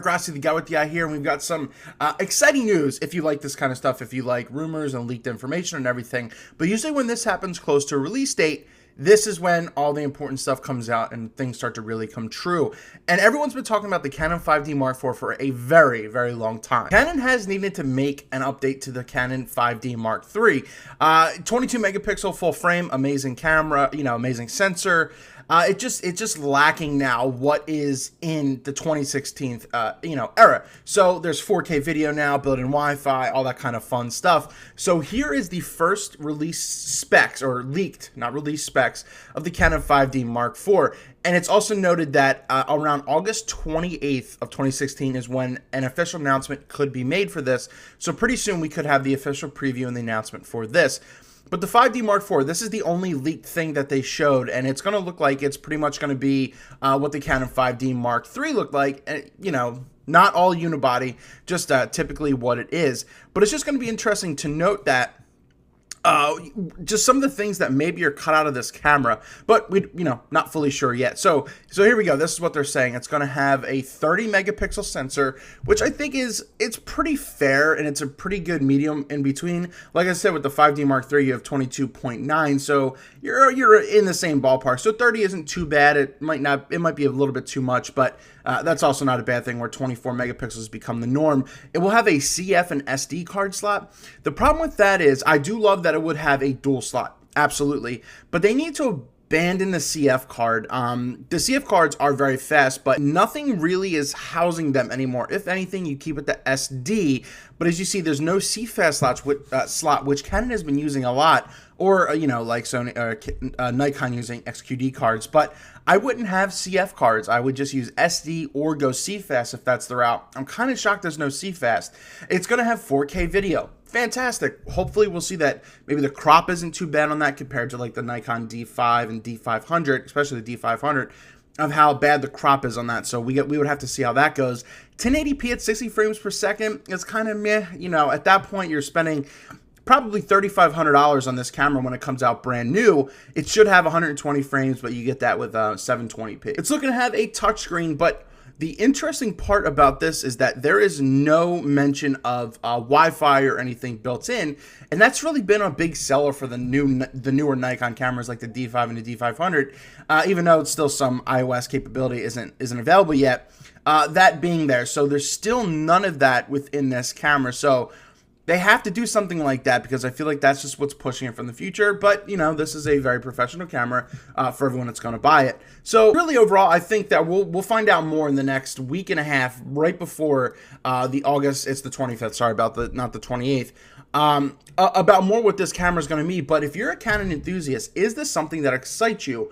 Rossi, the guy with the eye here, and we've got some exciting news if you like this kind of stuff, if you like rumors and leaked information and everything. But usually when this happens close to a release date, this is when all the important stuff comes out and things start to really come true. And everyone's been talking about the Canon 5D Mark IV for a very, very long time. Canon has needed to make an update to the Canon 5D Mark III. 22 megapixel full frame, amazing camera, amazing sensor. It's just lacking now what is in the 2016 era. So there's 4K video now, built-in Wi-Fi, all that kind of fun stuff. So here is the first release specs, or leaked, not release specs, of the Canon 5D Mark IV. And it's also noted that around August 28th of 2016 is when an official announcement could be made for this. So pretty soon we could have the official preview and the announcement for this. But the 5D Mark IV, this is the only leaked thing that they showed, and it's going to look like it's pretty much going to be what the Canon 5D Mark III looked like. Not all unibody, just typically what it is. But it's just going to be interesting to note that just some of the things that maybe are cut out of this camera, but we, not fully sure yet. So here we go. This is what they're saying. It's going to have a 30 megapixel sensor, which I think it's pretty fair, and it's a pretty good medium in between. Like I said, with the 5D Mark III, you have 22.9, so you're in the same ballpark. So 30 isn't too bad. It might be a little bit too much, but that's also not a bad thing where 24 megapixels become the norm. It will have a CF and SD card slot. The problem with that is I do love that it would have a dual slot, absolutely, but they need to abandon the CF card. The CF cards are very fast, but nothing really is housing them anymore. If anything, you keep it the SD, but as you see, there's no CFast slot, which Canon has been using a lot, or like Sony or Nikon using XQD cards. But I wouldn't have CF cards. I would just use SD or go CFast if that's the route. I'm kind of shocked there's no CFast. It's going to have 4K video. Fantastic. Hopefully we'll see that maybe the crop isn't too bad on that compared to like the Nikon D5 and D500, especially the D500, of how bad the crop is on that. So we would have to see how that goes. 1080p at 60 frames per second is kind of meh. At that point you're spending probably $3,500 on this camera when it comes out brand new. It should have 120 frames, but you get that with 720p. It's looking to have a touchscreen, but the interesting part about this is that there is no mention of Wi-Fi or anything built in, and that's really been a big seller for the newer Nikon cameras like the D5 and the D500, even though it's still some iOS capability isn't available yet. That being there, so there's still none of that within this camera. So they have to do something like that because I feel like that's just what's pushing it from the future. But, this is a very professional camera for everyone that's going to buy it. So really overall, I think that we'll find out more in the next week and a half, right before the August, it's the 25th, sorry about not the 28th, about more what this camera is going to be. But if you're a Canon enthusiast, is this something that excites you?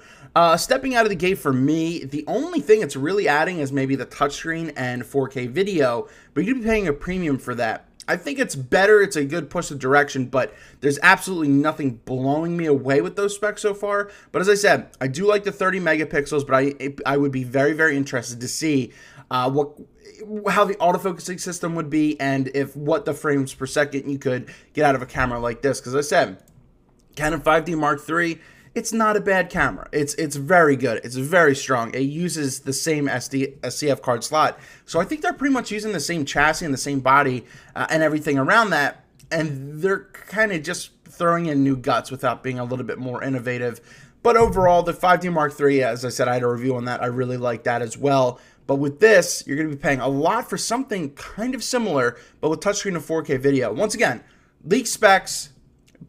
Stepping out of the gate for me, the only thing it's really adding is maybe the touchscreen and 4K video, but you'd be paying a premium for that. I think it's better. It's a good push of direction, but there's absolutely nothing blowing me away with those specs so far. But as I said, I do like the 30 megapixels, but I would be very, very interested to see how the autofocusing system would be and what the frames per second you could get out of a camera like this. Because as I said, Canon 5D Mark III, it's not a bad camera. It's very good. It's very strong. It uses the same CF card slot. So I think they're pretty much using the same chassis and the same body and everything around that. And they're kind of just throwing in new guts without being a little bit more innovative. But overall, the 5D Mark III, as I said, I had a review on that. I really like that as well. But with this, you're going to be paying a lot for something kind of similar, but with touchscreen and 4K video. Once again, leaked specs,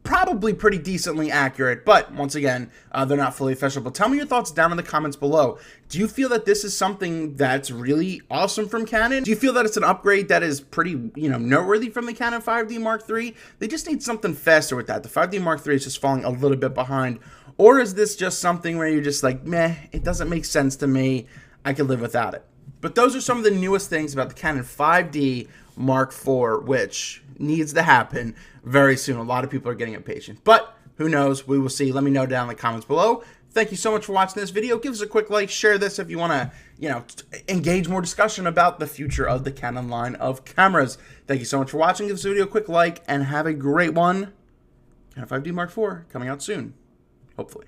probably pretty decently accurate, but once again, they're not fully official. But tell me your thoughts down in the comments below. Do you feel that this is something that's really awesome from Canon? Do you feel that it's an upgrade that is pretty, noteworthy from the Canon 5D Mark III? They just need something faster with that. The 5D Mark III is just falling a little bit behind. Or is this just something where you're just like, meh, it doesn't make sense to me. I could live without it. But those are some of the newest things about the Canon 5D Mark IV, which needs to happen very soon. A lot of people are getting impatient, but who knows? We will see. Let me know down in the comments below. Thank you so much for watching this video. Give us a quick like, share this if you want to, engage more discussion about the future of the Canon line of cameras. Thank you so much for watching. Give this video a quick like and have a great one. Canon 5D Mark IV coming out soon, hopefully.